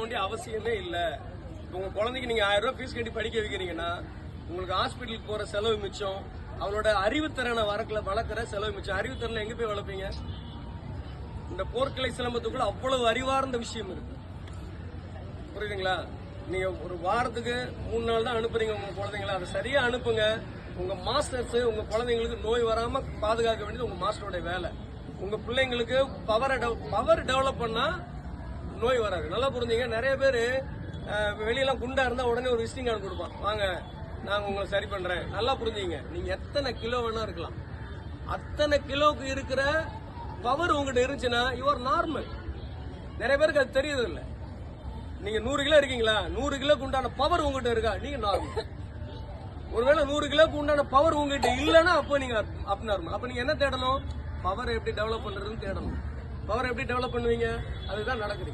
வேண்டிய அவசியமே இல்ல. உங்க குழந்தைக்கு நீங்க 1000 ரூபாய் ஃபீஸ் கட்டி படிக்க வைக்கிறீங்கன்னா உங்களுக்கு ஹாஸ்பிட்டலுக்கு போற செலவு மிச்சம், அவளோட அறிவுத்திறனை வளர்க்குற செலவு மிச்சம். அறிவுத்திறனை எங்க போய் வளர்ப்பீங்க? இந்த போர்க்கலை சிலம்பத்துக்குள்ள அவ்வளவு அறிவார்ந்த விஷயம் இருக்கு. புரியுதுங்களா? நீங்க ஒரு வாரத்துக்கு 3 நாள் தான் அனுப்புறீங்க உங்க குழந்தைங்களை, அதை சரியா அனுப்புங்க. உங்க மாஸ்டர்ஸ் உங்க குழந்தைங்களுக்கு நோய் வராம பாதுகாக்க வேண்டியது உங்க மாஸ்டரோட வேலை. உங்க பிள்ளைங்களுக்கு பவர் டெவலப் பண்ணா நோய் வராது. நல்லா புரிஞ்சுங்க. நிறைய பேர் வெளியெல்லாம் குண்டா இருந்தா உடனே ஒரு விசிட்டிங் கார்டு கொடுப்பான், வாங்க நாங்க உங்களை சரி பண்றேன். நல்லா புரிஞ்சுங்க, நீங்க எத்தனை கிலோ வேணா இருக்கலாம், அத்தனை கிலோவுக்கு இருக்கிற பவர் உங்ககிட்ட இருந்துச்சுன்னா யுவர் நார்மல். நிறைய பேருக்கு அது தெரியுது இல்ல. நீங்க 100 கிலோ இருக்கீங்களா, 100 கிலோக்கு உண்டான பவர் உங்ககிட்ட இருக்கா, நீங்க நார்மல். ஒருவேளை 100 கிலோக்கு உண்டான பவர் உங்ககிட்ட இல்லைன்னா அப்போ நீங்க அப் நார்மல். அப்ப நீங்க என்ன தேடணும்? பவர் எப்படி டெவலப் பண்றதுன்னு தேடணும். பவர் எப்படி டெவலப் பண்ணுவீங்க? அதுதான் நடக்குது.